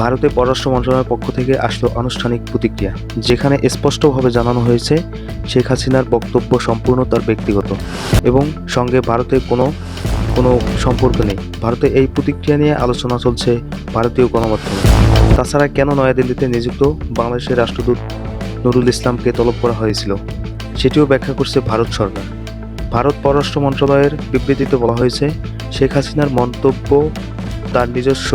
ভারতের পররাষ্ট্র মন্ত্রণালয়ের পক্ষ থেকে আসলো আনুষ্ঠানিক প্রতিক্রিয়া, যেখানে স্পষ্টভাবে জানানো হয়েছে শেখ হাসিনার বক্তব্য সম্পূর্ণ তার ব্যক্তিগত এবং সঙ্গে ভারতের কোনো কোনো সম্পর্ক নেই। ভারতে এই প্রতিক্রিয়া নিয়ে আলোচনা চলছে ভারতীয় গণমাধ্যমে। তাছাড়া কেন নয়াদিল্লিতে নিযুক্ত বাংলাদেশের রাষ্ট্রদূত নুরুল ইসলামকে তলব করা হয়েছিল সেটিও ব্যাখ্যা করছে ভারত সরকার। ভারত পররাষ্ট্র মন্ত্রণালয়ের বিবৃতিতে বলা হয়েছে, শেখ হাসিনার মন্তব্য তার নিজস্ব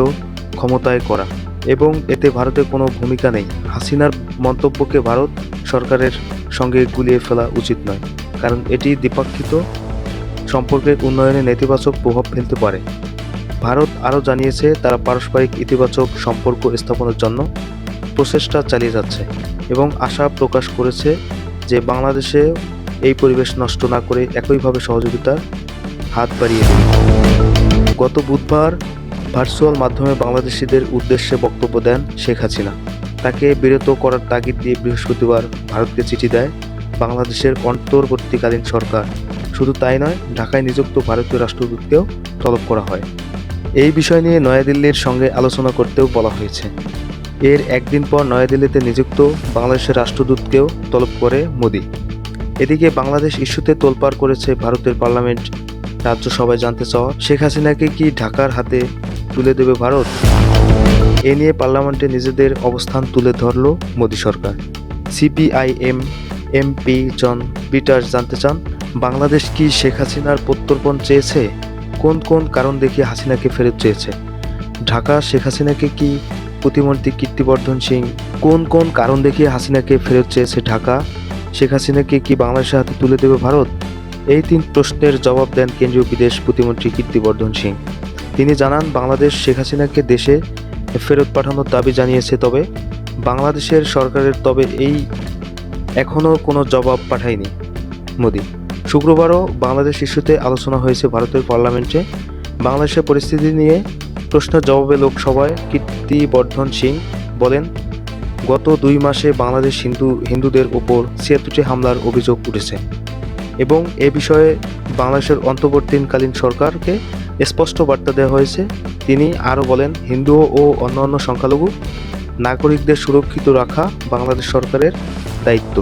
ক্ষমতায় করা এবং এতে ভারতের কোনো ভূমিকা নেই। হাসিনার মন্তব্যকে ভারত সরকারের সঙ্গে গুলিয়ে ফেলা উচিত নয়, কারণ এটি দ্বিপাক্ষিক সম্পর্কের উন্নয়নে নেতিবাচক প্রভাব ফেলতে পারে। ভারত আরও জানিয়েছে, তারা পারস্পরিক ইতিবাচক সম্পর্ক স্থাপনের জন্য প্রচেষ্টা চালিয়ে যাচ্ছে এবং আশা প্রকাশ করেছে যে বাংলাদেশে এই পরিবেশ নষ্ট না করে একইভাবে সহযোগিতার হাত বাড়িয়ে দেবে। গত বুধবার ভার্চুয়াল মাধ্যমে বাংলাদেশিদের উদ্দেশ্যে বক্তব্য দেন শেখ হাসিনা। তাকে বিরত করার তাগিদ দিয়ে বৃহস্পতিবার ভারতকে চিঠি দেয় বাংলাদেশের অন্তর্বর্তীকালীন সরকার। শুধু তাই নয়, ঢাকায় নিযুক্ত ভারতীয় রাষ্ট্রদূতকেও তলব করা হয়। এই বিষয় নিয়ে নয়াদিল্লির সঙ্গে আলোচনা করতেও বলা হয়েছে। এর একদিন পর নয়াদিল্লিতে নিযুক্ত বাংলাদেশের রাষ্ট্রদূতকেও তলব করে মোদি। এদিকে বাংলাদেশ ইস্যুতে তোলপাড় করেছে ভারতের পার্লামেন্ট। রাজ্যসভায় জানতে চাওয়া, শেখ হাসিনাকে কি ঢাকার হাতে তুলে দেবে ভারত? এ নিয়ে পার্লামেন্টে নিজেদের অবস্থান তুলে ধরল মোদি সরকার। সিপিআইএম এমপি জন পিটার্স জানতে চান, বাংলাদেশ কি শেখ হাসিনার প্রত্যর্পণ চেয়েছে? কোন কোন কারণ দেখিয়ে হাসিনাকে ফেরত চেয়েছে? ঢাকা শেখ হাসিনাকে কি প্রতিমন্ত্রী কীর্তিবর্ধন সিং কোন কোন কারণ দেখিয়ে হাসিনাকে ফেরত চেয়েছে ঢাকা? শেখ হাসিনাকে কি বাংলাদেশের হাতে তুলে দেবে ভারত? এই তিন প্রশ্নের জবাব দেন কেন্দ্রীয় বিদেশ প্রতিমন্ত্রী কীর্তিবর্ধন সিং। তিনি জানান, বাংলাদেশ শেখ হাসিনাকে দেশে ফেরত পাঠানোর দাবি জানিয়েছে, তবে বাংলাদেশের সরকারের এখনও কোনো জবাব পাঠায়নি মোদি। শুক্রবারও বাংলাদেশ ইস্যুতে আলোচনা হয়েছে ভারতের পার্লামেন্টে। বাংলাদেশের পরিস্থিতি নিয়ে প্রশ্নের জবাবে লোকসভায় কীর্তিবর্ধন সিং বলেন, গত 2 মাসে বাংলাদেশ হিন্দুদের ওপর 76টি হামলার অভিযোগ উঠেছে এবং এ বিষয়ে বাংলাদেশের অন্তর্বর্তীকালীন সরকারকে স্পষ্ট বার্তা দেওয়া হয়েছে। তিনি আরও বলেন, হিন্দু ও অন্যান্য সংখ্যালঘু নাগরিকদের সুরক্ষিত রাখা বাংলাদেশ সরকারের দায়িত্ব।